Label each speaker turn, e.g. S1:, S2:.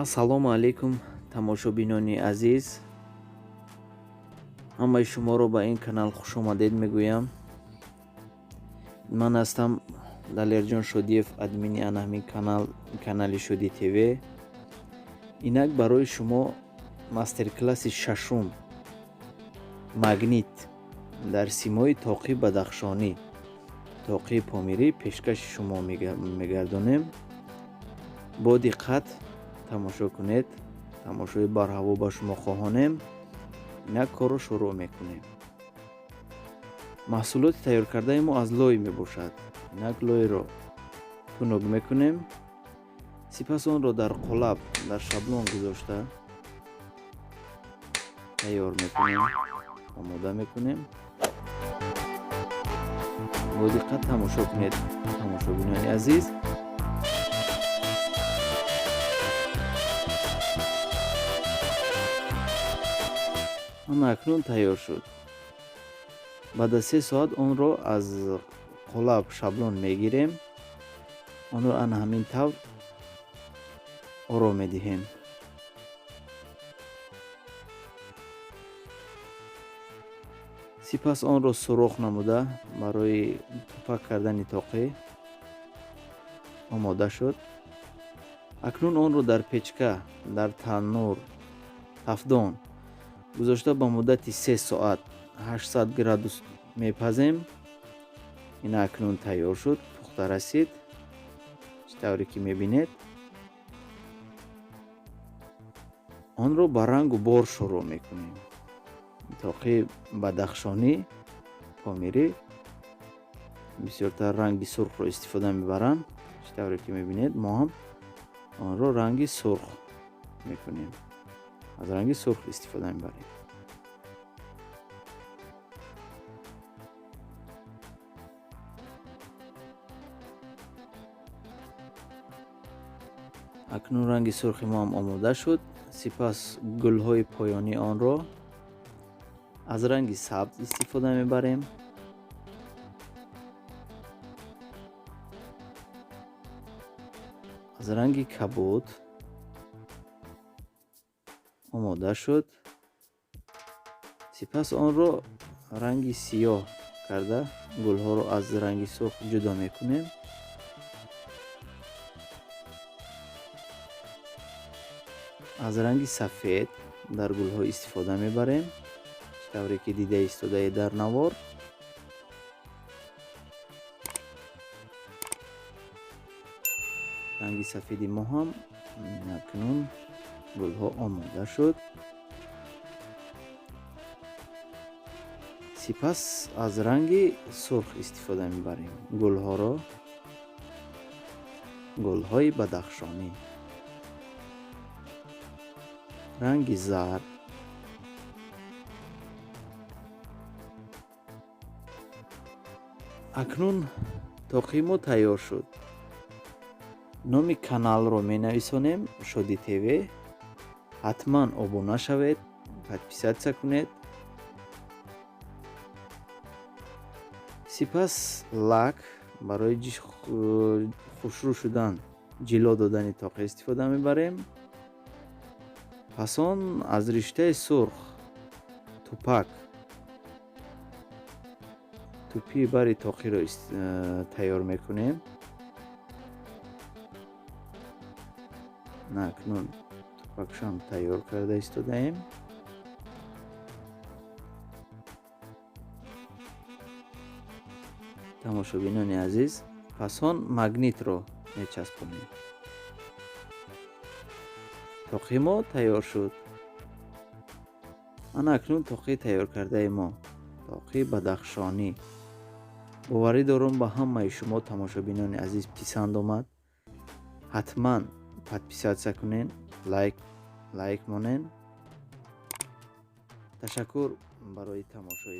S1: ассалому алайкум тамошобинони азиз, ҳамаи шуморо ба ин канал хушомадед мегӯям. Ман ҳастам Далерҷон Шодиев, админи ана ҳамин канали Шоди ТВ. Инак барои шумо мастер-класси шашум магнит дар симои тоқи бадахшонӣ, тоқи помирӣ пешкаши шумо мегардонем. бо диққат тамошо кунед. тамошои барҳаво ба шумо хоҳонем. инак корро шурӯъ мекунем. маҳсулоти тайёркардаи мо аз лой мебошад. инак лойро тунук мекунем. сипас онро дар қолаб, дар шаблон гузошта тайёр мекунем, омода мекунем. бо диққат тамошо кунед тамошобинони азиз. акнун тайёр шуд. баъд аз 3 соат онро аз қолаб шаблон мегирем. онро ана ҳамин тавр ором медиҳем. сипас онро сурох намуда барои пак кардани тоқи омода шуд. акнун онро дар печка, дар таннур тафдон гузошта ба муддати 3 соат 800 градус мепазем. ин акнун тайёр шуд, пухта расид. чӣ тавре ки мебинед. онро ба рангу бор шурӯъ мекунем. тоқи бадахшонӣ помирӣ бисёртар ранги сурхро истифода мебаранд. чӣ тавре ки мебинед, мо ҳам онро ранги сурх мекунем. аз ранги сурх истифода мебарем. акнун ранги сурхи мо ҳам омода шуд. сипас гулҳои поёни онро аз ранги сабз истифода мебарем. аз ранги кабуд омода шуд. сипас онро ранги сиёҳ карда гулҳоро аз ранги сурх ҷудо мекунем. аз ранги сафед дар гулҳо истифода мебарем. чӣ тавре ки дида истодаед дар навор. ранги сафеди мо ҳам акнун гулҳо омода шуд. сипас аз ранги сурх истифода мебарем. гулҳоро, гулҳои бадахшонӣ, ранги зард, акнун тоқи мо тайёр шуд. номи каналро менависонем Шоди ТВ. ҳатман обуна шавед, подписатсия кунед. сипас лак барои хушрӯ шудан, ҷило додани тоқи истифода мебарем. пас он аз риштаи сурх тупак, тупи бари тоқиро тайёр мекунем. акнун тупакшам тайёр карда истодаем. тамошобинони азиз, пас он магнитро мечаспонем. тоқи мо тайёр шуд. ана акнун тоқи тайёркардаи мо, тоқи бадахшонӣ. боварӣ дорам ба ҳамаи шумо тамошобинони азиз писанд омад. ҳатман подписатсия кунен, лайк монен. ташаккур барои тамошои